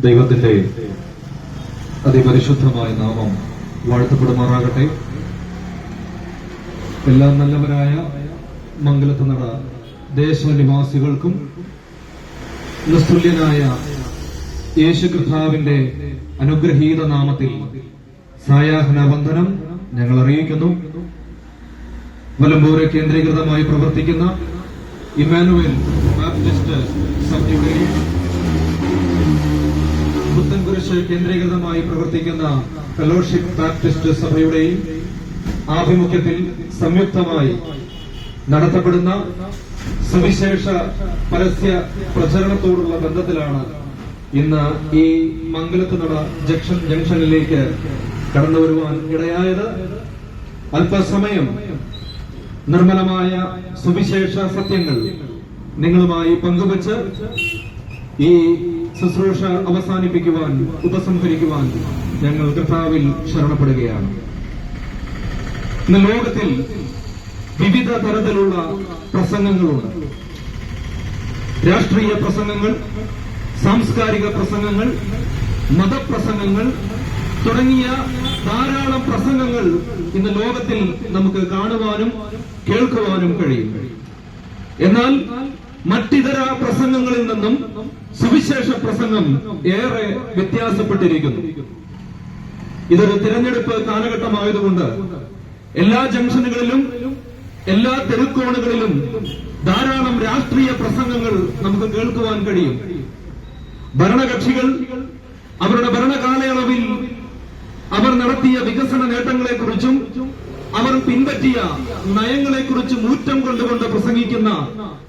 ദൈവത്തിന്റെ അതിപരിശുദ്ധമായ നാമം വാഴ്ത്തപ്പെടുമാറാകട്ടെ. എല്ലാ നല്ലവരായ മംഗലത്ത് നട ദേശനിവാസികൾക്കും നിസ്തുല്യനായ യേശു കർത്താവിന്റെ അനുഗ്രഹീത നാമത്തിൽ സായാഹ്ന വന്ദനം ഞങ്ങൾ അറിയിക്കുന്നു. വലമ്പൂരെ കേന്ദ്രീകൃതമായി പ്രവർത്തിക്കുന്ന ഇമ്മാനുവേൽ ബാപ്റ്റിസ്റ്റ് സഭയുടെയും പുത്തൻകുരിശ് കേന്ദ്രീകൃതമായി പ്രവർത്തിക്കുന്ന ഫെലോഷിപ്പ് ബാപ്റ്റിസ്റ്റ് സഭയുടെയും ആഭിമുഖ്യത്തിൽ സംയുക്തമായി നടത്തപ്പെടുന്ന സുവിശേഷ പരസ്യ പ്രചരണത്തോടുള്ള ബന്ധത്തിലാണ് ഇന്ന് ഈ മംഗലത്ത് നട ജംഗ്ഷനിലേക്ക് കടന്നു വരുവാൻ ഇടയായത്. അല്പസമയം നിർമ്മലമായ സുവിശേഷ സത്യങ്ങൾ നിങ്ങളുമായി പങ്കുവച്ച് ഈ ശുശ്രൂഷ അവസാനിപ്പിക്കുവാൻ ഉപസംഹരിക്കുവാൻ ഞങ്ങൾ കർത്താവിൽ ശരണപ്പെടുകയാണ്. ഇന്ന് ലോകത്തിൽ വിവിധ തരത്തിലുള്ള പ്രസംഗങ്ങളുണ്ട്. രാഷ്ട്രീയ പ്രസംഗങ്ങൾ, സാംസ്കാരിക പ്രസംഗങ്ങൾ, മതപ്രസംഗങ്ങൾ തുടങ്ങിയ ധാരാളം പ്രസംഗങ്ങൾ ഇന്ന് ലോകത്തിൽ നമുക്ക് കാണുവാനും കേൾക്കുവാനും കഴിയും. എന്നാൽ മറ്റിതര പ്രസംഗങ്ങളിൽ നിന്നും സുവിശേഷ പ്രസംഗം ഏറെ വ്യത്യാസപ്പെട്ടിരിക്കുന്നു. ഇതൊരു തിരഞ്ഞെടുപ്പ് കാലഘട്ടമായതുകൊണ്ട് എല്ലാ ജംഗ്ഷനുകളിലും എല്ലാ തെരുക്കോണുകളിലും ധാരാളം രാഷ്ട്രീയ പ്രസംഗങ്ങൾ നമുക്ക് കേൾക്കുവാൻ കഴിയും. ഭരണകക്ഷികൾ അവരുടെ ഭരണകാലയളവിൽ അവർ നടത്തിയ വികസന നേട്ടങ്ങളെക്കുറിച്ചും അവർ പിൻപറ്റിയ നയങ്ങളെക്കുറിച്ചും ഊറ്റം കൊണ്ടുകൊണ്ട് പ്രസംഗിക്കുന്ന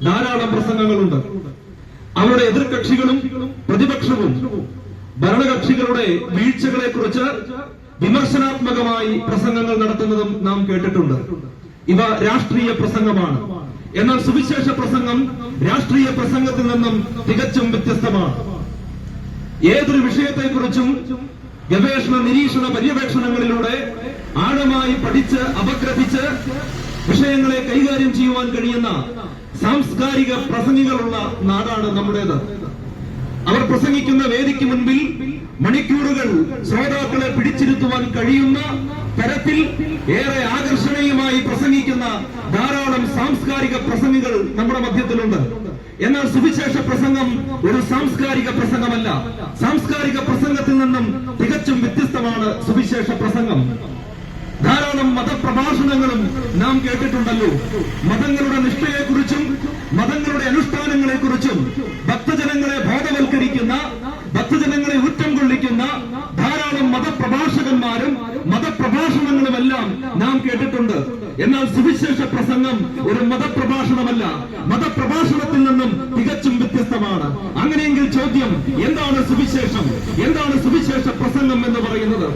ധാരാളം പ്രസംഗങ്ങളുണ്ട്. അവരുടെ എതിർകക്ഷികളും പ്രതിപക്ഷവും ഭരണകക്ഷികളുടെ വീഴ്ചകളെക്കുറിച്ച് വിമർശനാത്മകമായി പ്രസംഗങ്ങൾ നടത്തുന്നതും നാം കേട്ടിട്ടുണ്ട്. ഇവ രാഷ്ട്രീയ പ്രസംഗമാണ്. എന്നാൽ സുവിശേഷ പ്രസംഗം രാഷ്ട്രീയ പ്രസംഗത്തിൽ നിന്നും തികച്ചും വ്യത്യസ്തമാണ്. ഏതൊരു വിഷയത്തെക്കുറിച്ചും ഗവേഷണ നിരീക്ഷണ പര്യവേക്ഷണങ്ങളിലൂടെ ആഴമായി പഠിച്ച് അപഗ്രഥിച്ച് വിഷയങ്ങളെ കൈകാര്യം ചെയ്യുവാൻ കഴിയുന്ന സാംസ്കാരിക പ്രസംഗികളുള്ള നാടാണ് നമ്മുടേത്. അവർ പ്രസംഗിക്കുന്ന വേദിക്ക് മുൻപിൽ മണിക്കൂറുകൾ ശ്രോതാക്കളെ പിടിച്ചിരുത്തുവാൻ കഴിയുന്ന തരത്തിൽ ഏറെ ആകർഷണീയമായി പ്രസംഗിക്കുന്ന ധാരാളം സാംസ്കാരിക പ്രസംഗികൾ നമ്മുടെ മധ്യത്തിലുണ്ട്. എന്നാൽ സുവിശേഷ പ്രസംഗം ഒരു സാംസ്കാരിക പ്രസംഗമല്ല. സാംസ്കാരിക പ്രസംഗത്തിൽ നിന്നും തികച്ചും വ്യത്യസ്തമാണ് സുവിശേഷ പ്രസംഗം. ധാരാളം മതപ്രഭാഷണങ്ങളും നാം കേട്ടിട്ടുണ്ടല്ലോ. മതങ്ങളുടെ നിഷ്ഠയെക്കുറിച്ചും മതങ്ങളുടെ അനുഷ്ഠാനങ്ങളെക്കുറിച്ചും ഭക്തജനങ്ങളെ ബോധവൽക്കരിക്കുന്ന, ഭക്തജനങ്ങളെ ഊറ്റം കൊള്ളിക്കുന്ന ധാരാളം മതപ്രഭാഷകന്മാരും മതപ്രഭാഷണങ്ങളുമെല്ലാം നാം കേട്ടിട്ടുണ്ട്. എന്നാൽ സുവിശേഷ പ്രസംഗം ഒരു മതപ്രഭാഷണമല്ല, മതപ്രഭാഷണത്തിൽ നിന്നും തികച്ചും വ്യത്യസ്തമാണ്. അങ്ങനെയെങ്കിൽ ചോദ്യം, എന്താണ് സുവിശേഷം? എന്താണ് സുവിശേഷ പ്രസംഗം എന്ന് പറയുന്നത്?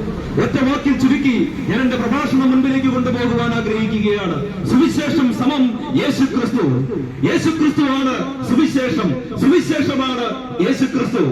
ഒറ്റ വാക്കിൽ ചുരുക്കി ഞാൻ എന്റെ പ്രഭാഷണം മുൻപിലേക്ക് കൊണ്ടുപോകുവാൻ ആഗ്രഹിക്കുകയാണ്. സുവിശേഷം സമം യേശുക്രിസ്തു. യേശുക്രിസ്തുവാണ് സുവിശേഷം, സുവിശേഷമാണ് യേശുക്രിസ്തു.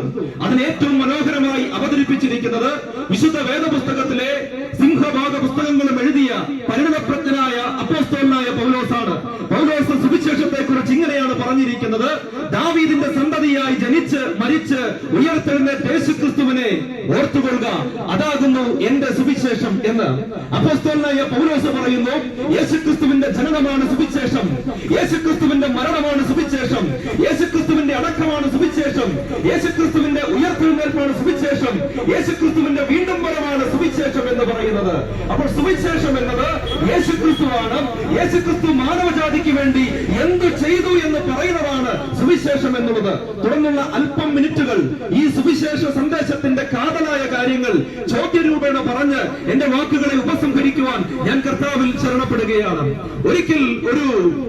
അതിന് ഏറ്റവും മനോഹരമായി അവതരിപ്പിച്ചിരിക്കുന്നത് വിശുദ്ധ വേദപുസ്തകത്തിലെ സിംഹഭാഗ പുസ്തകങ്ങളും എഴുതിയ പരിണതപ്രജ്ഞനായ അപ്പോസ്തലനായ പൗലോസാണ്. പൗലോസ് സുവിശേഷത്തെ കുറിച്ച് ഇങ്ങനെയാണ് പറഞ്ഞിരിക്കുന്നത്: ദാവീദിന്റെ സന്തതിയായി ജനിച്ച് മരിച്ച് ഉയർത്തെഴുന്നേറ്റ യേശുക്രിസ്തുവിനെ ഓർത്തുകൊള്ളുക, അതാകുന്നു എന്റെ സുവിശേഷം എന്ന് അപ്പോസ്തലനായ പൗലോസ് പറയുന്നു. യേശുക്രിസ്തുവിന്റെ ജനനമാണ് സുവിശേഷം, യേശുക്രിസ്തുവിന്റെ മരണമാണ് സുവിശേഷം, യേശുക്രിസ്തുവിന്റെ അടക്കമാണ് സുവിശേഷം, യേശുക്രിസ്തുവിന്റെ ഉയർത്തെഴുന്നേൽപ്പാണ് സുവിശേഷം, യേശുക്രിസ്തുവിന്റെ വീണ്ടും വരവാണ് സുവിശേഷം എന്ന് പറയുന്നത്. അപ്പോൾ സുവിശേഷം എന്നത് യേശുക്രിസ്തുവാണ്. യേശുക്രിസ്തു മാനവജാതിക്ക് വേണ്ടി എന്തു ചെയ്തു എന്ന് പറയുന്നതാണ് സുവിശേഷം എന്നുള്ളത്. തുടർന്നുള്ള അല്പം മിനിറ്റുകൾ ഈ സുവിശേഷ സന്ദേശത്തിന്റെ കാതലായ കാര്യങ്ങൾ ചോദ്യരൂപേണ പറഞ്ഞ് എന്റെ വാക്കുകളെ ഉപസംഹരിക്കുവാൻ ഞാൻ കർത്താവിൽ ശരണപ്പെടുകയാണ്. ഒരിക്കൽ ഒരു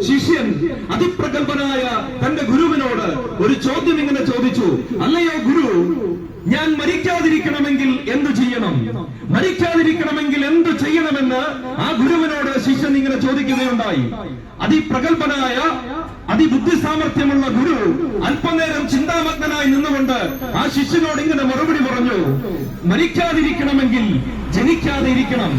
ശിഷ്യൻ അതിപ്രഗൽഭനായ തന്റെ ഗുരുവിനോട് ഒരു ചോദ്യം ഇങ്ങനെ ചോദിച്ചു: അല്ലയോ ഗുരു, ഞാൻ മരിക്കാതിരിക്കണമെങ്കിൽ എന്തു ചെയ്യണം? മരിക്കാതിരിക്കണമെങ്കിൽ എന്തു ചെയ്യണമെന്ന് ആ ഗുരുവിനോട് ശിഷ്യൻ ഇങ്ങനെ ചോദിക്കുകയുണ്ടായി. അതിപ്രഗൽഭനായ അതിബുദ്ധി സാമർഥ്യമുള്ള ഗുരു അല്പനേരം ചിന്താമഗ്നനായി നിന്നുകൊണ്ട് ആ ശിഷ്യനോട് ഇങ്ങനെ മറുപടി പറഞ്ഞു: മരിക്കാതിരിക്കണമെങ്കിൽ ജനിക്കാതെ ഇരിക്കണം,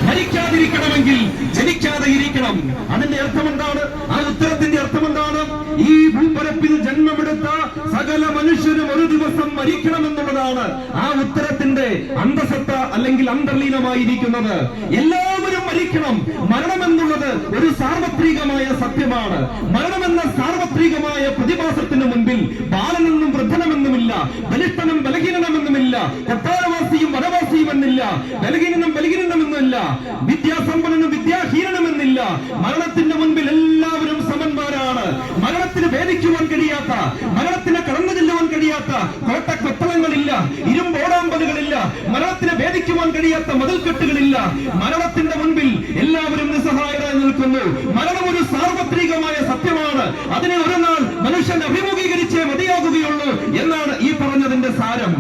മരിക്കാതിരിക്കണമെങ്കിൽ ജനിക്കാതെ ഇരിക്കണം. അതിന്റെ അർത്ഥം എന്താണ്? ആ ഉത്തരത്തിന്റെ അർത്ഥം എന്താണ്? ഈ ഭൂപരപ്പിൽ ജന്മമെടുത്ത സകല മനുഷ്യരും ഒരു ദിവസം മരിക്കണമെന്നുള്ളതാണ് ആ ഉത്തരത്തിന്റെ അന്തസത്ത അല്ലെങ്കിൽ അന്തർലീനമായിരിക്കുന്നത്. എല്ലാവരും മരിക്കണം. മരണമെന്നുള്ളത് ഒരു സാർവത്രികമായ സത്യമാണ്. മരണമെന്ന സാർവത്രികമായ പ്രതിഭാസത്തിന് മുൻപിൽ ബാലനെന്നും വൃദ്ധനമെന്നുമില്ല, ബലിഷ്ഠനും ബലഹീനമെന്നുമില്ല, കൊട്ടാരവാസിയും വനവാസിയും എന്നില്ല, ബലഹീനനും ബലഹീനമെന്നില്ല, വിദ്യാസമ്പന്നനും വിദ്യാഹീനമെന്നില്ല. മരണത്തിന്റെ മുൻപിൽ എല്ലാവരും സമന്മാരാണ്. മരണത്തിന് ഭേദിക്കുവാൻ കഴിയാത്ത, മരണത്തിന് കടന്നു ചെല്ലുവാൻ കഴിയാത്ത കോട്ടക്കൊത്തളങ്ങളില്ല, ഇരുമ്പോടാമ്പലുകളില്ല, മരണത്തിന് ഭേദിക്കുവാൻ കഴിയാത്ത മതിൽക്കെട്ടുകളില്ല. മരണത്തിന്റെ മുൻപിൽ എല്ലാവരും നിസ്സഹായരായി നിൽക്കുന്നു. മരണം ഒരു സാർവത്രികമായ സത്യമാണ്. അതിനെ ഒരു നാൾ മനുഷ്യൻ അഭിമുഖീകരിച്ചേ മതിയാകുകയുള്ളൂ എന്നാണ് ഈ പറഞ്ഞതിന്റെ സാരം.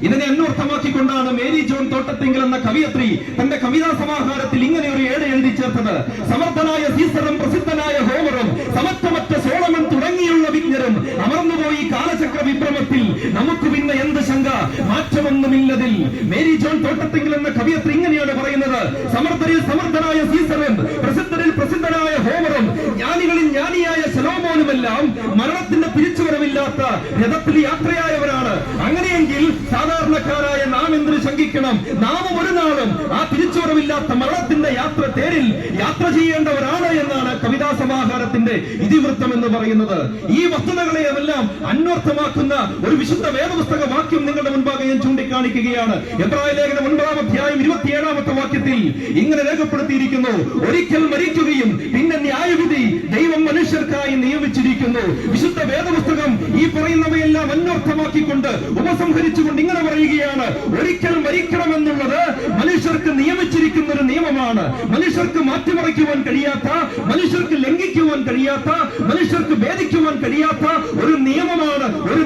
ഇതിനെ അന്വർത്ഥമാക്കിക്കൊണ്ടാണ് മേരി ജോൺ തോട്ടത്തിങ്കൽ എന്ന കവിയത്രി തന്റെ കവിതാ സമാഹാരത്തിൽ ഇങ്ങനെ ഒരു ഏട് എഴുതി ചേർത്തത്: സമർത്ഥനായ സീസറും പ്രസിദ്ധനായ ഹോമറും സമത്വമറ്റ സോളമൻ തുടങ്ങിയുള്ള വിജ്ഞരും അമർന്നുപോയി കാലചക്ര വിഭ്രമത്തിൽ, നമുക്ക് പിന്നെ എന്ത് ശങ്ക, മാറ്റമൊന്നുമില്ലതിൽ. മേരി ജോൺ തോട്ടത്തിങ്കൽ എന്ന കവിയത്രി ഇങ്ങനെയാണ് പറയുന്നത്: സമർത്ഥരിൽ സമർത്ഥനായ സീസറും പ്രസിദ്ധരിൽ പ്രസിദ്ധനായ ഹോമറും ജ്ഞാനികളിൽ ജ്ഞാനിയായ ശലോമോനുമെല്ലാം മരണത്തിന്റെ പിരിച്ചുവരവില്ലാത്ത രഥത്തിൽ യാത്രയായവരാണ്. അങ്ങനെയെങ്കിൽ സാധാരണക്കാരായ നാം എന്തിനു ശങ്കിക്കണം? നാമും ഒരു നാളും ആ തിരിച്ചുവരവില്ലാത്ത മരണത്തിന്റെ തേരിൽ യാത്ര ചെയ്യേണ്ടവരാണ് എന്നാണ് കവിതാ സമാഹാരത്തിന്റെ ഇതിവൃത്തം എന്ന് പറയുന്നത്. ഈ വസ്തുതകളെയെല്ലാം അന്വർത്ഥമാക്കുന്ന ഒരു വിശുദ്ധ വേദപുസ്തക വാക്യം നിങ്ങളുടെ മുൻപാകെ ഞാൻ ചൂണ്ടിക്കാണിക്കുകയാണ്. എബ്രായ ലേഖനം 9-ാം അധ്യായം 27-ാമത്തെ വാക്യത്തിൽ ഇങ്ങനെ രേഖപ്പെടുത്തിയിരിക്കുന്നു: ഒരിക്കൽ മരിക്കുകയും പിന്നെ ന്യായവിധി ദൈവം മനുഷ്യർക്കായി നിയമിച്ചിരിക്കുന്നു. വിശുദ്ധ വേദപുസ്തകം ഈ പറയുന്നവയെല്ലാം അന്വർത്ഥമാക്കിക്കൊണ്ട് ഉപസംഹരിച്ചുകൊണ്ട് ഇങ്ങനെ പറയുകയാണ്: ഒരിക്കൽ മരിക്കണമെന്നുള്ളത് മനുഷ്യർക്ക് നിയമിച്ചിരിക്കുന്ന ഒരു നിയമമാണ്. മനുഷ്യർക്ക് മാറ്റിമറിക്കുവാൻ കഴിയാത്ത, മനുഷ്യർക്ക് ലംഘിക്കുവാൻ കഴിയാത്ത, മനുഷ്യർക്ക് ഭേദിക്കുവാൻ കഴിയാത്ത ഒരു നിയമമാണ്, ഒരു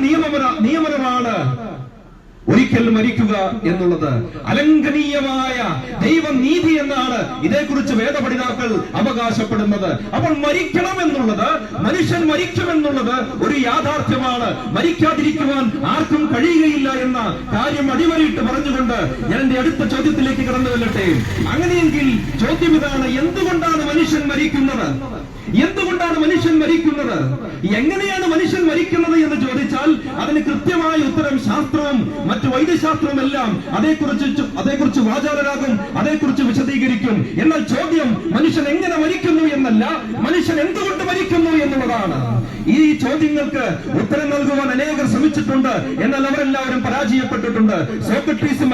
നിയമനമാണ് ഒരിക്കൽ മരിക്കുക എന്നുള്ളത്. അലംഘനീയമായ ദൈവനീതി എന്നാണ് ഇതേക്കുറിച്ച് വേദപഠിതാക്കൾ അവകാശപ്പെടുന്നത്. അപ്പോൾ മരിക്കണം എന്നുള്ളത്, മനുഷ്യൻ മരിക്കുമെന്നുള്ളത് ഒരു യാഥാർത്ഥ്യമാണ്. മരിക്കാതിരിക്കുവാൻ ആർക്കും കഴിയുകയില്ല എന്ന കാര്യം അടിവരയിട്ട് പറഞ്ഞുകൊണ്ട് ഞാൻ എന്റെ അടുത്ത ചോദ്യത്തിലേക്ക് കടന്നു വല്ലട്ടെ. അങ്ങനെയെങ്കിൽ ചോദ്യം ഇതാണ്: എന്തുകൊണ്ടാണ് മനുഷ്യൻ മരിക്കുന്നത്? എന്തുകൊണ്ടാണ് മനുഷ്യൻ മരിക്കുന്നത്? എങ്ങനെയാണ് മനുഷ്യൻ മരിക്കുന്നത് എന്ന് ചോദിച്ചാൽ അതിന് കൃത്യമായ ഉത്തരം ശാസ്ത്രവും മറ്റു വൈദ്യശാസ്ത്രവും എല്ലാം അതേക്കുറിച്ച് വാചാലരാകും, അതേക്കുറിച്ച് വിശദീകരിക്കും. എന്നാൽ ചോദ്യം മനുഷ്യൻ എങ്ങനെ മരിക്കുന്നു എന്നല്ല, മനുഷ്യൻ എന്തുകൊണ്ട് മരിക്കുന്നു എന്നുള്ളതാണ്. ഈ ചോദ്യങ്ങൾക്ക് ഉത്തരം നൽകുവാൻ അനേകർ ശ്രമിച്ചിട്ടുണ്ട്, എന്നാൽ അവരെല്ലാവരും പരാജയപ്പെട്ടിട്ടുണ്ട്. സോക്രട്ടീസും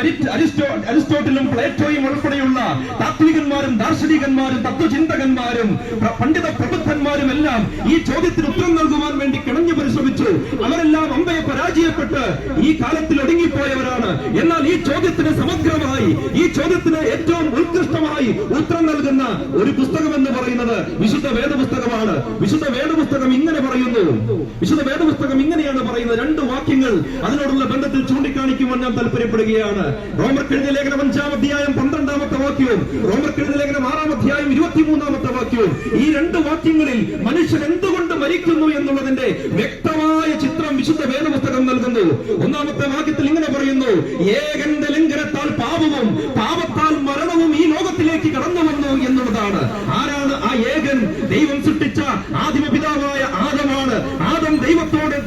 അരിസ്റ്റോട്ടിലും പ്ലേറ്റോയും ഉൾപ്പെടെയുള്ള താത്വികന്മാരും ദാർശനികന്മാരും തത്വചിന്തകന്മാരും പണ്ഡിത പ്രബുദ്ധന്മാരും എല്ലാം ഈ ചോദ്യത്തിന് ഉത്തരം നൽകുവാൻ വേണ്ടി കിണഞ്ഞു പരിശ്രമിച്ചു. അവരെല്ലാം അമ്പയെ പരാജയപ്പെട്ട് ഈ കാലത്തിൽ ഒടുങ്ങിപ്പോയവരാണ്. എന്നാൽ ഈ ചോദ്യത്തിന് സമഗ്രമായി, ഈ ചോദ്യത്തിന് ഏറ്റവും ഉത്കൃഷ്ടമായി ഉത്തരം നൽകുന്ന ഒരു പുസ്തകം എന്ന് പറയുന്നത് വിശുദ്ധ വേദപുസ്തകമാണ്. വിശുദ്ധ വേദപുസ്തകം ഇങ്ങനെ പറയുന്നു, വിശുദ്ധ വേദപുസ്തകം ഇങ്ങനെയാണ് പറയുന്നത്. 2 വാക്യങ്ങൾ അതിനോടുള്ള ബന്ധത്തിൽ ചൂണ്ടിക്കാണിക്കുവാൻ ഞാൻ താല്പര്യപ്പെടുകയാണ്. റോമർക്കെഴുതിയ ലേഖനം 5-ാം അധ്യായം 12-ാമത്തെ വാക്യവും റോമർക്കെഴുതിയ ലേഖനം 6-ാം അധ്യായം 23-ാമത്തെ വാക്യവും, ഈ 2 വാക്യങ്ങളിൽ മനുഷ്യൻ എന്തുകൊണ്ട് മരിക്കുന്നു എന്നുള്ളതിന്റെ വ്യക്തമായ ചിത്രം വിശുദ്ധ വേദപുസ്തകം നൽകുന്നു. 1-ാമത്തെ വാക്യത്തിൽ ഇങ്ങനെ പറയുന്നു: ഏകന്റെ ലംഘനത്താൽ പാപവും പാപത്താൽ മരണവും ഈ ലോകത്തിലേക്ക് കടന്നു വന്നു എന്നുള്ളതാണ്. ആരാണ് ആ ഏകൻ? ദൈവം സൃഷ്ടിച്ച ആദിമ പിതാവായ ആദമാണ്. ആദം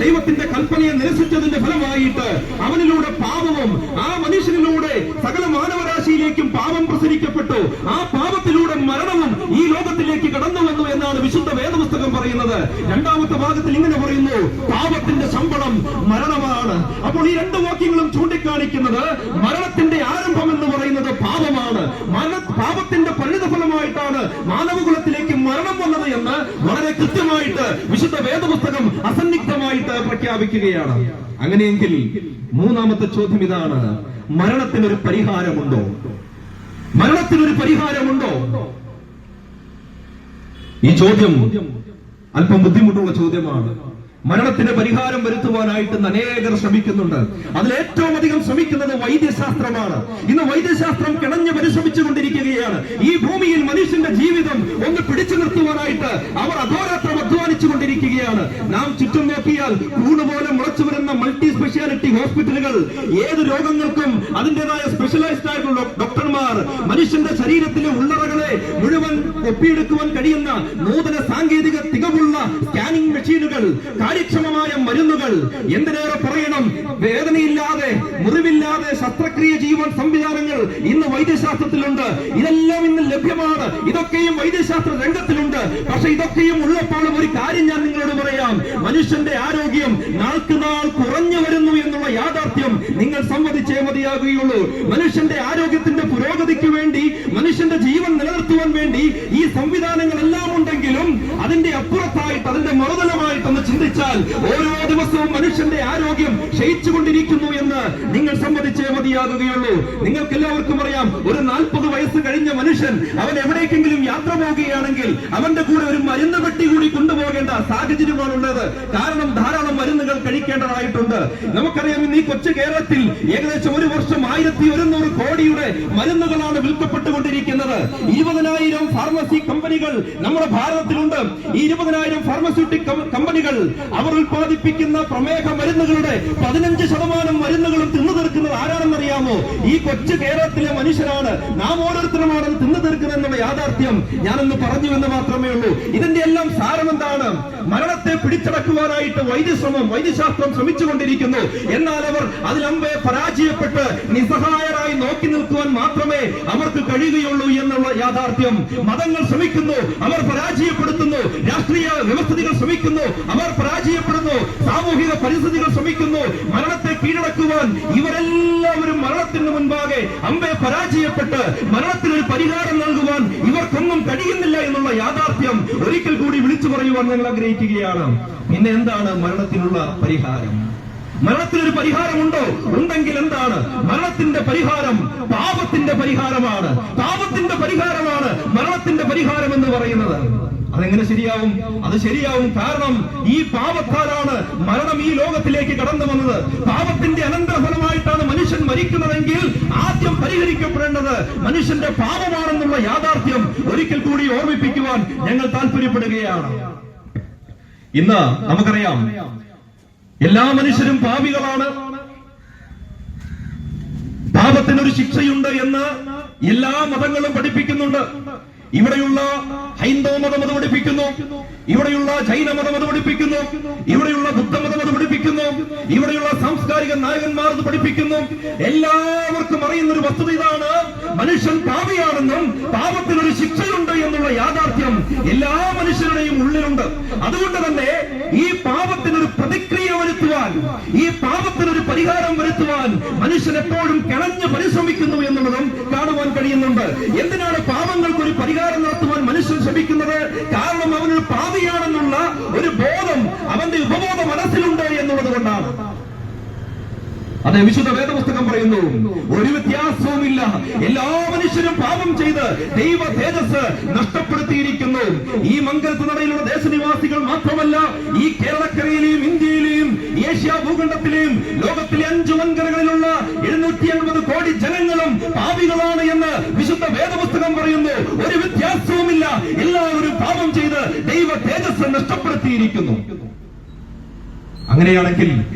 ദൈവത്തിന്റെ കൽപ്പനയെ നിരസിച്ചതിന്റെ ഫലമായിട്ട് അവനിലൂടെ പാപവും ആ മനുഷ്യനിലൂടെ സകല മാനവരാശിയിലേക്കും പാപം പ്രസരിക്കപ്പെട്ടു. ആ പാപത്തിലൂടെ മരണവും ഈ ലോകത്തിലേക്ക് കടന്നു വന്നു എന്നാണ് വിശുദ്ധ വേദപുസ്തകം പറയുന്നത്. 2-ാമത്തെ ഭാഗത്തിൽ ഇങ്ങനെ പറയുന്നു: പാപത്തിന്റെ ശമ്പളം മരണമാണ്. അപ്പോൾ ഈ 2 വാക്യങ്ങളും ചൂണ്ടിക്കാണിക്കുന്നത് മരണത്തിന്റെ ആരംഭം എന്ന് പറയുന്നത് പാപമാണ്. പാപത്തിന്റെ പരിണിതഫലമായിട്ടാണ് മാനവകുലത്തിലേക്ക് മരണം വന്നത് എന്ന് വളരെ കൃത്യമായിട്ട് വിശുദ്ധ വേദപുസ്തകം അസന്നിഗ്ധമായിട്ട് പ്രഖ്യാപിക്കുകയാണ്. അങ്ങനെയെങ്കിൽ 3-ാമത്തെ ചോദ്യം ഇതാണ്: മരണത്തിനൊരു പരിഹാരമുണ്ടോ? മരണത്തിനൊരു പരിഹാരമുണ്ടോ? ഈ ചോദ്യം അല്പം ബുദ്ധിമുട്ടുള്ള ചോദ്യമാണ്. മരണത്തിന് പരിഹാരം വരുത്തുവാനായിട്ട് അനേകർ ശ്രമിക്കുന്നുണ്ട്. അതിലേറ്റവും അധികം ശ്രമിക്കുന്നത് വൈദ്യശാസ്ത്രമാണ്. ഇന്ന് വൈദ്യശാസ്ത്രം കിണഞ്ഞു പരിശ്രമിച്ചുകൊണ്ടിരിക്കുകയാണ്. ഈ ഭൂമിയിൽ മനുഷ്യന്റെ ജീവിതം ഒന്ന് പിടിച്ചു നിർത്തുവാനായിട്ട് അവർ അഹോരാത്രം അധ്വാനിച്ചു കൊണ്ടിരിക്കുകയാണ്. നാം ചുറ്റും നോക്കിയാൽ കൂണുപോലെ മുളച്ചു വരുന്ന മൾട്ടി സ്പെഷ്യാലിറ്റി ഹോസ്പിറ്റലുകൾ, ഏത് രോഗങ്ങൾക്കും അതിന്റേതായ സ്പെഷ്യലൈസ്ഡ് ആയിട്ടുള്ള ഡോക്ടർമാർ, മനുഷ്യന്റെ ശരീരത്തിലെ ഉള്ളറകളെ മുഴുവൻ ഒപ്പിയെടുക്കുവാൻ കഴിയുന്ന നൂതന സാങ്കേതിക തികവുള്ള സ്കാനിംഗ് മെഷീനുകൾ, കാര്യക്ഷമമായ മരുന്നുകൾ, എന്തിനേറെ പറയണം, വേദനയില്ലാതെ മുറിവില്ലാതെ ശസ്ത്രക്രിയ ചെയ്യുവാൻ സംവിധാനങ്ങൾ ഇന്ന് വൈദ്യശാസ്ത്രത്തിലുണ്ട്. ഇതെല്ലാം ഇന്ന് ലഭ്യമാണ്. ഇതൊക്കെയും വൈദ്യശാസ്ത്ര രംഗത്തിലുണ്ട്. പക്ഷെ ഇതൊക്കെയും ഉള്ളപ്പോഴും ഒരു കാര്യം ഞാൻ നിങ്ങളോട് പറയാം, മനുഷ്യന്റെ ആരോഗ്യം നാൾക്ക് നാൾ കുറഞ്ഞു വരുന്നു എന്നുള്ള യാഥാർത്ഥ്യം നിങ്ങൾ സമ്മതിച്ചേ മതിയാകുകയുള്ളൂ. മനുഷ്യന്റെ ആരോഗ്യത്തിന്റെ പുരോഗതിക്ക് വേണ്ടി, മനുഷ്യന്റെ ജീവൻ നിലനിർത്തുവാൻ വേണ്ടി ഈ സംവിധാനങ്ങളെല്ലാം ഉണ്ടെങ്കിലും അതിന്റെ അപ്പുറത്തായിട്ട്, അതിന്റെ മറുതലമായിട്ടൊന്ന് ചിന്തിച്ചാൽ ഓരോ ദിവസവും മനുഷ്യന്റെ ആരോഗ്യം ക്ഷയിച്ചുകൊണ്ടിരിക്കുന്നു എന്ന് നിങ്ങൾ സമ്മതിച്ചേ മതിയാകുകയുള്ളൂ. നിങ്ങൾക്ക് എല്ലാവർക്കും അറിയാം, ഒരു 40 വയസ്സ് കഴിഞ്ഞ മനുഷ്യൻ അവൻ എവിടേക്കെങ്കിലും യാത്ര പോവുകയാണെങ്കിൽ അവന്റെ കൂടെ ഒരു മരുന്ന് പെട്ടി കൂടി കൊണ്ടുപോകേണ്ട സാഹചര്യമാണുള്ളത്. കാരണം ധാരാളം മരുന്നുകൾ കഴിക്കേണ്ടതായിട്ടുണ്ട്. നമുക്കറിയാം, ഇന്ന് ഈ കൊച്ചു കേരളത്തിൽ ഏകദേശം ഒരു വർഷം 1100 കോടിയുടെ മരുന്നുകളാണ് വിൽക്കപ്പെട്ടുകൊണ്ടിരിക്കുന്നത്. 20,000 ഫാർമസി കമ്പനികൾ നമ്മുടെ ഭാരതത്തിലുണ്ട്. ഈ 20,000 ഫാർമസ്യൂട്ടിക് കമ്പനികൾ അവർ ഉൽപ്പാദിപ്പിക്കുന്ന പ്രമേഹ മരുന്നുകളുടെ 15% മരുന്നുകളും തിന്നു തീർക്കുന്നത് ആരാണെന്നറിയാമോ? ഈ കൊച്ചു കേരളത്തിലെ മനുഷ്യരാണ്. നാം ഓരോരുത്തരുമാണ് തിന്നു തീർക്കുന്നത് എന്നുള്ള യാഥാർത്ഥ്യം ഞാനൊന്ന് പറഞ്ഞു എന്ന് മാത്രമേ ഉള്ളൂ. ഇതിന്റെ എല്ലാം സാരം എന്താണ്? മരണത്തെ പിടിച്ചടക്കുവാനായിട്ട് വൈദ്യശാസ്ത്രം ശ്രമിച്ചുകൊണ്ടിരിക്കുന്നു. എന്നാൽ അവർ അതിലമ്പെ പരാജയപ്പെട്ട് നിസ്സഹായരായി നോക്കി നിൽക്കുവാൻ മാത്രമേ അവർക്ക് കഴിയുകയുള്ളൂ എന്നുള്ള യാഥാർത്ഥ്യം. മതങ്ങൾ ശ്രമിക്കുന്നു, അവർ പരാജയപ്പെടുത്തുന്നു. രാഷ്ട്രീയ വ്യവസ്ഥിതികൾ ശ്രമിക്കുന്നു, അവർ പരാജയപ്പെടുന്നു. സാമൂഹിക പരിസ്ഥിതികൾ ശ്രമിക്കുന്നു. മരണത്തെ കീഴടക്കുവാൻ ഇവരെല്ലാവരും മരണത്തിന് മുൻപാകെ അമ്പെ പരാജയപ്പെട്ട് മരണത്തിനൊരു പരിഹാരം നൽകുവാൻ ഇവർക്കൊന്നും കഴിയുന്നില്ല എന്നുള്ള യാഥാർത്ഥ്യം ഒരിക്കൽ കൂടി വിളിച്ചു പറയുവാൻ ഞങ്ങൾ ആഗ്രഹിക്കുകയാണ്. പിന്നെ എന്താണ് മരണത്തിനുള്ള പരിഹാരം? മരണത്തിനൊരു പരിഹാരമുണ്ടോ? ഉണ്ടെങ്കിൽ എന്താണ്? മരണത്തിന്റെ പരിഹാരം പാപത്തിന്റെ പരിഹാരമാണ്. പാപത്തിന്റെ പരിഹാരമാണ് മരണത്തിന്റെ പരിഹാരം എന്ന് പറയുന്നത്. അതെങ്ങനെ ശരിയാവും? അത് ശരിയാവും. കാരണം ഈ പാപത്താലാണ് മരണം ഈ ലോകത്തിലേക്ക് കടന്നു വന്നത്. പാപത്തിന്റെ അനന്തരഫലമായിട്ടാണ് മനുഷ്യൻ മരിക്കുന്നതെങ്കിൽ ആദ്യം പരിഹരിക്കപ്പെടേണ്ടത് മനുഷ്യന്റെ പാപമാണെന്നുള്ള യാഥാർത്ഥ്യം ഒരിക്കൽ കൂടി ഓർമ്മിപ്പിക്കുവാൻ ഞങ്ങൾ താല്പര്യപ്പെടുകയാണ്. ഇന്ന് നമുക്കറിയാം, എല്ലാ മനുഷ്യരും പാപികളാണ്. പാപത്തിനൊരു ശിക്ഷയുണ്ട് എന്ന് എല്ലാ മതങ്ങളും പഠിപ്പിക്കുന്നുണ്ട്. ഇവിടെയുള്ള ഹൈന്ദവ മതം അത് പഠിപ്പിക്കുന്നു, ഇവിടെയുള്ള ജൈനമതം അത് പഠിപ്പിക്കുന്നു, ഇവിടെയുള്ള ബുദ്ധമതം അത് പഠിപ്പിക്കുന്നു, ഇവിടെയുള്ള സാംസ്കാരിക നായകന്മാർ അത് പഠിപ്പിക്കുന്നു. എല്ലാവർക്കും അറിയുന്ന ഒരു വസ്തുത ഇതാണ്, മനുഷ്യൻ പാപിയാണെന്നും പാപത്തിനൊരു ശിക്ഷയുണ്ട് എന്നുള്ള യാഥാർത്ഥ്യം എല്ലാ മനുഷ്യരുടെയും ഉള്ളിലുണ്ട്. അതുകൊണ്ട് തന്നെ ഈ പാപത്തിനൊരു പ്രതിക്രിയ വരുത്തുവാൻ, ഈ പാപത്തിനൊരു പരിഹാരം വരുത്തുവാൻ മനുഷ്യൻ എപ്പോഴും കിണഞ്ഞു പരിശ്രമിക്കുന്നു എന്നുള്ളതും കാണുവാൻ കഴിയുന്നുണ്ട്. എന്തിനാണ് പാപങ്ങൾക്കൊരു പരിഹാരം നടത്തുവാൻ മനുഷ്യൻ ശ്രമിക്കുന്നത്? കാരണം അവനൊരു പാപിയാണെന്നുള്ള ഒരു ബോധം അവന്റെ ഉപബോധ മനസ്സിലുണ്ട് എന്നുള്ളത് കൊണ്ടാണ്. അതെ, വിശുദ്ധ വേദപുസ്തകം പറയുന്നു, ഒരു വ്യത്യാസവുമില്ല, എല്ലാ മനുഷ്യരും പാപം ചെയ്ത് ദൈവ തേജസ് നഷ്ടപ്പെടുത്തിയിരിക്കുന്നു. ഈ മംഗലത്ത് നടയിലുള്ള ദേശനിവാസികൾ മാത്രമല്ല, ഈ കേരളക്കരയിലെയും ഇന്ത്യയിലെയും ഏഷ്യ ഭൂഖണ്ഡത്തിലെയും ലോകത്തിലെ 5 വൻകരകളിലുള്ള 780 കോടി ജനങ്ങളും പാപികളാണ് എന്ന് വിശുദ്ധ വേദപുസ്തകം പറയുന്നു. ഒരു വ്യത്യാസവുമില്ല, എല്ലാവരും പാപം ചെയ്ത് ദൈവ തേജസ് നഷ്ടപ്പെടുത്തിയിരിക്കുന്നു. അങ്ങനെയാണെങ്കിൽ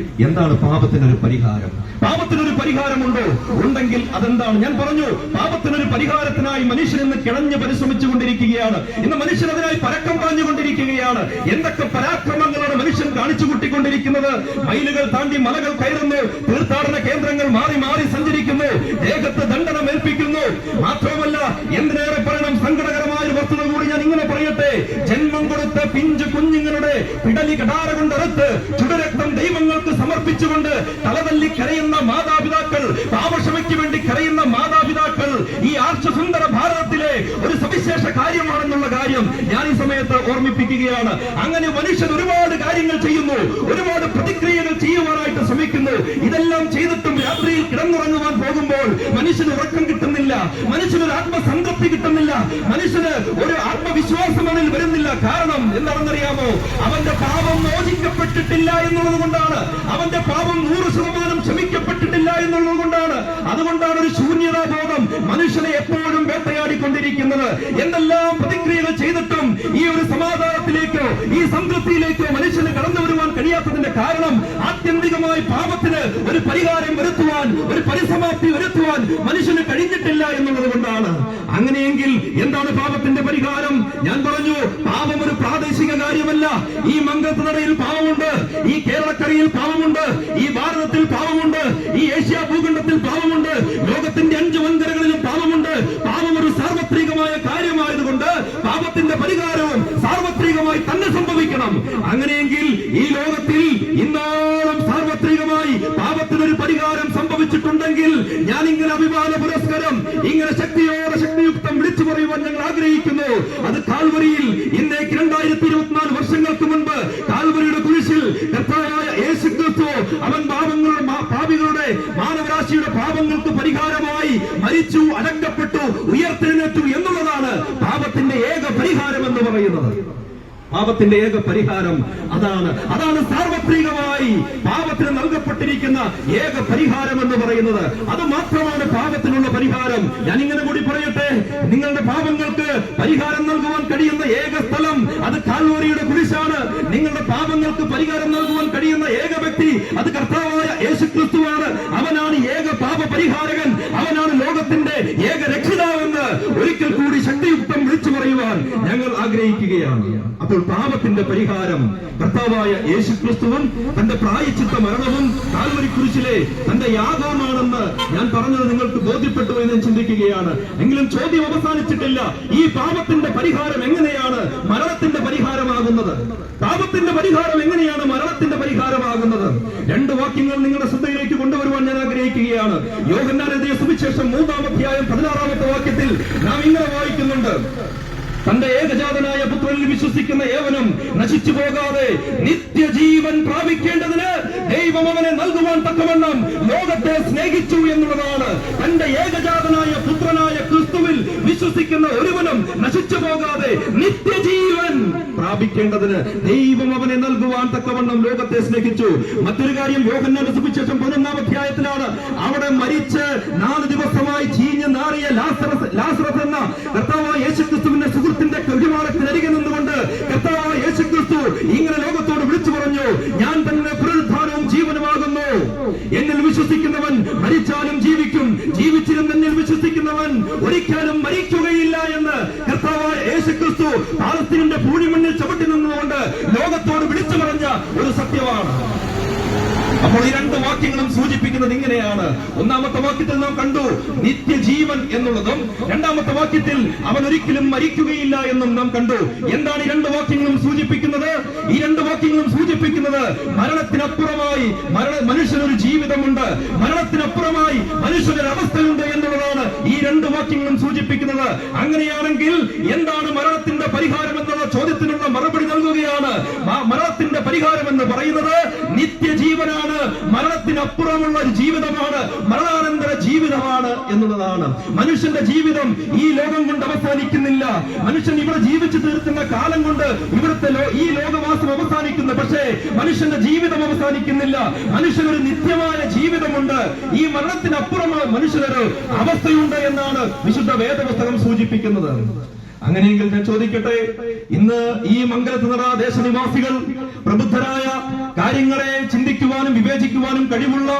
എന്താണ് പാപത്തിനൊരു പരിഹാരം? പാപത്തിനൊരു പരിഹാരമുണ്ടോ? ഉണ്ടെങ്കിൽ അതെന്താണ്? ഞാൻ പറഞ്ഞു, പാപത്തിനൊരു പരിഹാരത്തിനായി മനുഷ്യൻ ഇന്ന് കിണഞ്ഞ് പരിശ്രമിച്ചുകൊണ്ടിരിക്കുകയാണ്. ഇന്ന് മനുഷ്യൻ അതിനായി പരക്കം പാഞ്ഞുകൊണ്ടിരിക്കുകയാണ്. എന്തൊക്കെ പരാക്രമങ്ങളാണ് മനുഷ്യൻ കാണിച്ചു കൂട്ടിക്കൊണ്ടിരിക്കുന്നത്? മൈലുകൾ താണ്ടി മലകൾ കയറുന്നു, തീർത്ഥാടന കേന്ദ്രങ്ങൾ മാറി മാറി സഞ്ചരിക്കുന്നു, ദേഹത്ത് ദണ്ഡനം ഏൽപ്പിക്കുന്നു. മാത്രമല്ല, എന്തിനേറെ പറയണം, സങ്കടകരമായ വസ്തുത കൂടി ഞാൻ ഇങ്ങനെ പറയട്ടെ, ജന്മം കൊടുത്ത പിഞ്ചു കുഞ്ഞുങ്ങളുടെ പിടലി കടാര കൊണ്ടറുത്ത് ചുടരക്തം ദൈവങ്ങൾക്ക് സമർപ്പിച്ചുകൊണ്ട് തലതല്ലി കരയുന്ന മാതാപിതാക്കൾ, പാപക്ഷമയ്ക്ക് വേണ്ടി കരയുന്ന മാതാപിതാക്കൾ ഈ ആർഷസുന്ദര ഭാരതത്തിലെ ഒരു സവിശേഷ കാര്യമാണെന്നുള്ള കാര്യം ഞാൻ ഈ സമയത്ത് ഓർമ്മിപ്പിക്കുകയാണ്. അങ്ങനെ മനുഷ്യൻ ഒരുപാട് കാര്യങ്ങൾ ചെയ്യുന്നു, ഒരുപാട് പ്രതിക്രിയകൾ ചെയ്യുവാനായിട്ട് ശ്രമിക്കുന്നു. ഇതെല്ലാം ചെയ്തിട്ടും രാത്രിയിൽ കിടന്നുറങ്ങുവാൻ പോകുമ്പോൾ മനുഷ്യന് ഉറക്കം കിട്ടുന്നില്ല, മനുഷ്യനൊരു ആത്മസംതൃപ്തി കിട്ടുന്നില്ല, മനുഷ്യന് ഒരു ആത്മവിശ്വാസം അതിൽ വരുന്നില്ല. കാരണം എന്താണെന്നറിയാമോ? അവന്റെ പാപം മോചിക്കപ്പെട്ടിട്ടില്ല എന്നുള്ളത് കൊണ്ടാണ്. അവന്റെ പാപം 100% ക്ഷമിക്കപ്പെട്ടിട്ടില്ല എന്നുള്ളത് കൊണ്ടാണ്. അതുകൊണ്ടാണ് ഒരു ശൂന്യതാബോധം മനുഷ്യനെ എപ്പോഴും വേട്ടയാടിക്കൊണ്ടിരിക്കുന്നത്. എന്തെല്ലാം പ്രതിക്രിയകൾ ചെയ്തിട്ടും ഈ ഒരു സമാധാനത്തിലേക്കോ ഈ സംതൃപ്തിയിലേക്കോ മനുഷ്യന് കടന്നു വരുവാൻ കഴിയാത്തതിന്റെ കാരണം ആത്യന്തികമായി പാപത്തിന് ഒരു പരിഹാരം വരുത്തുവാൻ, ഒരു പരിസമാപ്തി വരുത്തുവാൻ മനുഷ്യന് കഴിഞ്ഞിട്ടില്ല എന്നുള്ളത് കൊണ്ടാണ്. അങ്ങനെയെങ്കിൽ എന്താണ് പാപത്തിന്റെ പരിഹാരം? ഞാൻ പറഞ്ഞു, പാപം ഒരു പ്രാദേശിക കാര്യമല്ല. ഈ മംഗളത്തിനടയിൽ പാപമുണ്ട്, ഈ കേരളക്കരയിൽ പാപമുണ്ട്, ഈ ഭാരതത്തിൽ പാപമുണ്ട്, ഈ ഏഷ്യ ഭൂഖണ്ഡത്തിൽ പാപമുണ്ട്, ലോകത്തിന്റെ 5 വൻകരകളിലും പാപമുണ്ട്. പാപം ഒരു സാർവത്രികമായ കാര്യമായതുകൊണ്ട് പാപത്തിന്റെ പരിഹാരവും സാർവത്രികമായി തന്നെ സംഭവിക്കണം. അങ്ങനെയെങ്കിൽ ഈ ലോകത്തിൽ ഇന്നോളം സാർവത്രികമായി പാപത്തിനൊരു പരിഹാരം സംഭവിച്ചിട്ടുണ്ടെങ്കിൽ ഞാൻ ഇങ്ങനെ അഭിമാന പുരസ്കാരം, ഇങ്ങനെ ശക്തിയുക്തം വിളിച്ചു പറയുവാൻ ഞങ്ങൾ ആഗ്രഹിക്കുന്നു. അത് കാൽവരിയിൽ ഇന്നേക്ക് 2024 വർഷങ്ങൾക്ക് മുൻപ് കാൽവരിയുടെ കുരിശിൽ കർത്താവായ യേശുക്രിസ്തു അവൻ പാപികളുടെ മാനവരാശിയുടെ പാപങ്ങൾക്ക് പരിഹാരമായി മരിച്ചു, അടക്കപ്പെട്ടു, ഉയർത്തെഴുന്നേറ്റു എന്നുള്ളതാണ് പാപത്തിന്റെ ഏക പരിഹാരം എന്ന് പറയുന്നത്. പാപത്തിന്റെ ഏക പരിഹാരം അതാണ് സാർവത്രികമായി പാപത്തിന് നൽകപ്പെട്ടിരിക്കുന്ന ഏക പരിഹാരം എന്ന് പറയുന്നത്. അത് മാത്രമാണ് പാപത്തിനുള്ള പരിഹാരം. ഞാൻ ഇങ്ങനെ കൂടി പറയട്ടെ, നിങ്ങളുടെ പാപങ്ങൾക്ക് പരിഹാരം നൽകുവാൻ കഴിയുന്ന ഏക സ്ഥലം അത് കാൽവരിയുടെ കുരിശാണ്. നിങ്ങളുടെ പാപങ്ങൾക്ക് പരിഹാരം നൽകുവാൻ കഴിയുന്ന ഏക വ്യക്തി അത് കർത്താവായ യേശുക്രിസ്തുവാണ്. അവനാണ് ഏക പാപ പരിഹാരകൻ, അവനാണ് ലോകത്തിന്റെ ഏക രക്ഷിതാവെന്ന് ഒരിക്കൽ കൂടി ശക്തിയുക്തം വിളിച്ചു പറയുവാൻ ഞങ്ങൾ ആഗ്രഹിക്കുകയാണ്. അപ്പോൾ പാപത്തിന്റെ പരിഹാരം കർത്താവായ യേശുക്രിസ്തുവും തന്റെ പ്രായശ്ചിത്ത മരണവും കാൽവരി കുരിശിലെ തന്റെ യാഗവുമാണെന്ന് ഞാൻ പറഞ്ഞത് നിങ്ങൾക്ക് ബോധ്യപ്പെട്ടു എന്ന് ഞാൻ ചിന്തിക്കുകയാണ്. എങ്കിലും ചോദ്യം അവസാനിച്ചിട്ടില്ല. ഈ പാപത്തിന്റെ പരിഹാരം എങ്ങനെയാണ് മരണത്തിന്റെ പരിഹാരമാകുന്നത്? പാപത്തിന്റെ പരിഹാരം എങ്ങനെയാണ് മരണത്തിന്റെ പരിഹാരമാകുന്നത്? 2 വാക്യങ്ങൾ നിങ്ങളുടെ ശ്രദ്ധയിലേക്ക് കൊണ്ടുവരുവാൻ ഞാൻ ആഗ്രഹിക്കുകയാണ്. യോഹന്നാൻ എഴുതിയ സുവിശേഷം 3-ാം അധ്യായം 16-ാമത്തെ വാക്യത്തിൽ നാം ഇങ്ങനെ വായിക്കുന്നുണ്ട്: തന്റെ ഏകജാതനായ പുത്രനിൽ വിശ്വസിക്കുന്ന ഏവനും നശിച്ചു പോകാതെ നിത്യജീവൻ പ്രാപിക്കേണ്ടതിന് ദൈവം അവനെ നൽകുവാൻ തക്കവണ്ണം ലോകത്തെ സ്നേഹിച്ചു എന്നുള്ളതാണ്. തന്റെ ഏകജാതനായ പുത്രനായ ക്രിസ്തുവിൽ വിശ്വസിക്കുന്ന ഒരുവനും നശിച്ചു പോകാതെ നിത്യജീവൻ പ്രാപിക്കേണ്ടതിന് ദൈവം അവനെ നൽകുവാൻ തക്കവണ്ണം ലോകത്തെ സ്നേഹിച്ചു. മറ്റൊരു കാര്യം യോഹന്നാന്റെ സുവിശേഷം 11-ാം അധ്യായത്തിലാണ്. അവിടെ മരിച്ച് 4 ദിവസമായി ചീഞ്ഞ് നാറിയ ലാസറസ് എന്ന കർത്താവായ യേശുക്രിസ്തുവിന്റെ സുഹൃത്തിന്റെ കുഴിമാടത്തിനരികെ നിന്നുകൊണ്ട് കർത്താവായ യേശുക്രിസ്തു ഇങ്ങനെ ലോകത്തോട് വിളിച്ചു പറഞ്ഞു: ഞാൻ തന്നെ പുനരുത്ഥാനവും ജീവനുമാകുന്നു. എന്നിൽ വിശ്വസിക്കുന്നവൻ മരിച്ചാലും ജീവിക്കും, ജീവിച്ചിരും എന്നിൽ വിശ്വസിക്കുന്നവൻ ഒരിക്കലും മരിക്കുകയില്ല എന്ന് കർത്താവായ യേശുക്രിസ്തു പാലസ്തീനിന്റെ പൂഴിമണ്ണിൽ ചവിട്ടി നിന്നുകൊണ്ട് ലോകത്തോട് വിളിച്ചു പറഞ്ഞ ഒരു സത്യമാണ്. അപ്പോൾ ഈ 2 വാക്യങ്ങളും സൂചിപ്പിക്കുന്നത് ഇങ്ങനെയാണ്. 1-ാമത്തെ വാക്യത്തിൽ നാം കണ്ടു നിത്യജീവൻ എന്നുള്ളതും, 2-ാമത്തെ വാക്യത്തിൽ അവൻ ഒരിക്കലും മരിക്കുകയില്ല എന്നും നാം കണ്ടു. എന്താണ് ഈ 2 വാക്യങ്ങളും സൂചിപ്പിക്കുന്നത്? ഈ 2 വാക്യങ്ങളും സൂചിപ്പിക്കുന്നത് മരണത്തിനപ്പുറമായി മനുഷ്യനൊരു ജീവിതമുണ്ട്, മരണത്തിനപ്പുറമായി മനുഷ്യനൊരു അവസ്ഥയുണ്ട് എന്നുള്ളതാണ് ഈ 2 വാക്യങ്ങളും സൂചിപ്പിക്കുന്നത്. അങ്ങനെയാണെങ്കിൽ എന്താണ് മരണത്തിന്റെ പരിഹാരം എന്നുള്ള ചോദ്യത്തിനുള്ള മറുപടി നൽകുകയാണ്. മരണത്തിന്റെ പരിഹാരം എന്ന് പറയുന്നത് നിത്യജീവനാണ്, മരണത്തിനപ്പുറമുള്ള ഒരു ജീവിതമാണ്, മരണാനന്തര ജീവിതമാണ് എന്നുള്ളതാണ്. മനുഷ്യന്റെ ജീവിതം ഈ ലോകം കൊണ്ട് അവസാനിക്കുന്നില്ല. മനുഷ്യൻ ഇവിടെ ജീവിച്ചു തീർക്കുന്ന കാലം കൊണ്ട് ഇവിടുത്തെ ഈ ലോകവാസം അവസാനിക്കുന്നു. പക്ഷേ മനുഷ്യന്റെ ജീവിതം അവസാനിക്കുന്നില്ല. മനുഷ്യനൊരു നിത്യമായ ജീവിതമുണ്ട്. ഈ മരണത്തിനപ്പുറം മനുഷ്യനൊരു അവസ്ഥയുണ്ട് എന്നാണ് വിശുദ്ധ വേദപുസ്തകം സൂചിപ്പിക്കുന്നത്. അങ്ങനെയെങ്കിൽ ഞാൻ ചോദിക്കട്ടെ, ഇന്ന് ഈ മംഗലത്തുനിറ ദേശനിവാസികൾ പ്രബുദ്ധരായ, കാര്യങ്ങളെ ചിന്തിക്കുവാനും വിവേചിക്കുവാനും കഴിവുള്ള,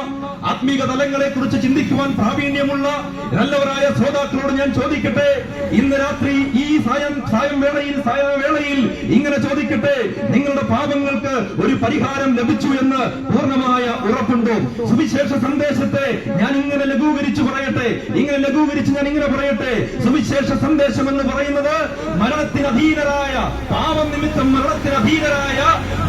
ആത്മീക തലങ്ങളെ കുറിച്ച് ചിന്തിക്കുവാൻ പ്രാവീണ്യമുള്ള നല്ലവരായ ശ്രോതാക്കളോട് ഞാൻ ചോദിക്കട്ടെ, ഇന്ന് രാത്രി ഈ സായവേളയിൽ ഇങ്ങനെ ചോദിക്കട്ടെ: നിങ്ങളുടെ പാപങ്ങൾക്ക് ഒരു പരിഹാരം ലഭിച്ചു എന്ന് പൂർണ്ണമായ ഉറപ്പുണ്ടോ? സുവിശേഷ സന്ദേശത്തെ ഞാൻ ഇങ്ങനെ ലഘൂകരിച്ച് പറയട്ടെ, ഞാൻ ഇങ്ങനെ പറയട്ടെ: സുവിശേഷ സന്ദേശം എന്ന് പറയുന്നത് മരണത്തിനധീനരായ, പാപം നിമിത്തം മരണത്തിനധീനരായ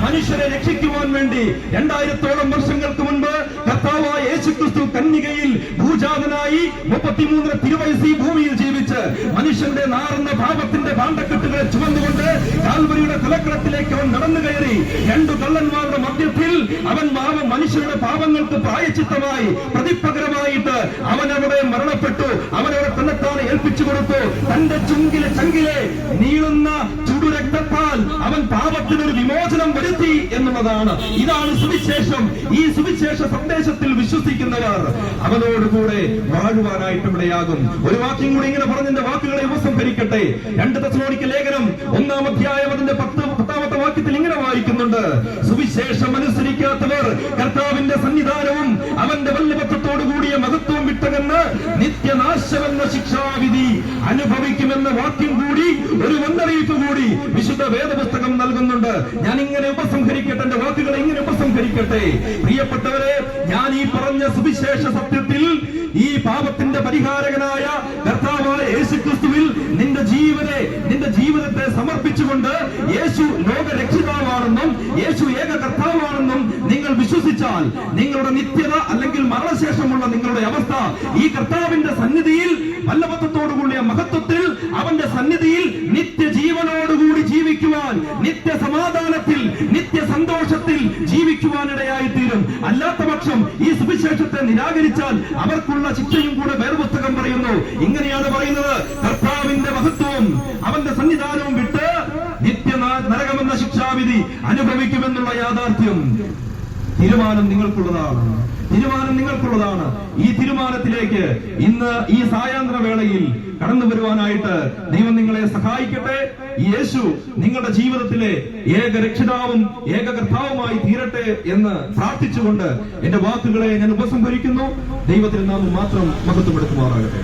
മനുഷ്യരെ രക്ഷിക്കുവാൻ വേണ്ടി 2000-ഓളം വർഷങ്ങൾക്ക് മുൻപ് കർത്താവായ യേശുക്രിസ്തു കന്യകയിൽ ഭൂജാതനായി 33 തിരുവയസ്സ് ഭൂമിയിൽ ജീവിച്ച് മനുഷ്യന്റെ നാറുന്ന പാപത്തിന്റെ ഭാണ്ഡക്കെട്ടുകളെ ചുമന്നുകൊണ്ട് കാൽവരിയുടെ തലക്കടത്തിലേക്ക് അവൻ നടന്നു കയറി. 2 കള്ളന്മാരുടെ മധ്യത്തിൽ അവൻ മനുഷ്യരുടെ പാപങ്ങൾക്ക് പ്രായച്ചിത്തമായി പ്രതിപകരമായിട്ട് അവൻ അവിടെ മരണപ്പെട്ടു. അവനവിടെ തന്നെത്താനെ ഏൽപ്പിച്ചു കൊടുത്തു. തന്റെ ചങ്കിലെ നീളുന്ന ചുടുരക്തത്താൽ അവൻ പാപത്തിനൊരു വിമോചനം വരുത്തി എന്നുള്ളതാണ്. ഇതാണ് സുവിശേഷം. ഈ സുവിശേഷ സന്ദേശത്തിൽ വിശ്വസിക്കുന്നവർ അവനോടുകൂടെ വാഴുവാനായിട്ട് ഇവിടെയാകും. ഒരു വാക്യം കൂടി ഇങ്ങനെ പറഞ്ഞതിന്റെ വാക്കുകളെ ഉപസംഹരിക്കട്ടെ. 2 തെസ്സലോനിക്ക ലേഖനം 1-ാം അധ്യായം അതിന്റെ 10-ാമത്തെ വാക്യത്തിൽ ഇങ്ങനെ വായിക്കുന്നുണ്ട്: സുവിശേഷം അനുസരിക്കാത്തവർ കർത്താവിന്റെ സന്നിധാനവും അവന്റെ വല്ലഭത്വത്തോടു കൂടിയ മഹത്വവും വിട്ടകന്ന് നിത്യനാശമെന്ന ശിക്ഷാവിധി അനുഭവിക്കുമെന്ന വാക്യം കൂടി, ഒരു മുന്നറിയിപ്പ് കൂടി വിശുദ്ധ വേദപുസ്തകം നൽകുന്നുണ്ട്. ഞാൻ ഇങ്ങനെ ഉപസംഹരിക്കട്ടെ, എന്റെ വാക്കുകളെ ഇങ്ങനെ ഉപസംഹരിക്കട്ടെ. പ്രിയപ്പെട്ടവരെ, ഞാൻ ഈ പറഞ്ഞ സുവിശേഷ സത്യത്തിൽ ഈ പാപത്തിന്റെ പരിഹാരകനായ കർത്താവായ യേശുക്രിസ്തുവിൽ നിന്റെ ജീവിതത്തെ സമർപ്പിച്ചുകൊണ്ട് യേശു ലോകരക്ഷിതാവാണെന്നും യേശു ഏക കർത്താവാണെന്നും നിങ്ങൾ വിശ്വസിച്ചാൽ നിങ്ങളുടെ നിത്യത അല്ലെങ്കിൽ മരണശേഷമുള്ള നിങ്ങളുടെ അവസ്ഥ ഈ കർത്താവിന്റെ സന്നിധിയിൽ വല്ലഭത്വത്തോടുകൂടിയ മഹത്വത്തിൽ അവന്റെ സന്നിധിയിൽ നിത്യജീവനോടുകൂടി ജീവിക്കുവാൻ, നിത്യസമാധാനത്തിൽ നിത്യസന്തോഷത്തിൽ ജീവിക്കുവാനിടയായി തീരും. അല്ലാത്ത പക്ഷം ഈ സുവിശേഷത്തെ നിരാകരിച്ചാൽ അവർക്കുള്ള ശിക്ഷയും കൂടെ വേദപുസ്തകം പറയുന്നു. ഇങ്ങനെയാണ് പറയുന്നത്: കർത്താവിന്റെ മഹത്വവും അവന്റെ സന്നിധാനവും വിട്ട് നരകമെന്ന ശിക്ഷാവിധി അനുഭവിക്കുമെന്നുള്ള യാഥാർത്ഥ്യം. തീരുമാനം നിങ്ങൾക്കുള്ളതാണ്. ഈ തീരുമാനത്തിലേക്ക് ഇന്ന് ഈ സായാഹ്ന വേളയിൽ കടന്നു വരുവാനായിട്ട് ദൈവം നിങ്ങളെ സഹായിക്കട്ടെ. യേശു നിങ്ങളുടെ ജീവിതത്തിലെ ഏക രക്ഷിതാവും ഏക കർത്താവുമായി തീരട്ടെ എന്ന് പ്രാർത്ഥിച്ചുകൊണ്ട് എന്റെ വാക്കുകളെ ഞാൻ ഉപസംഹരിക്കുന്നു. ദൈവത്തിന് നാമം മാത്രം മഹത്വപ്പെടുത്തുമാറാകട്ടെ.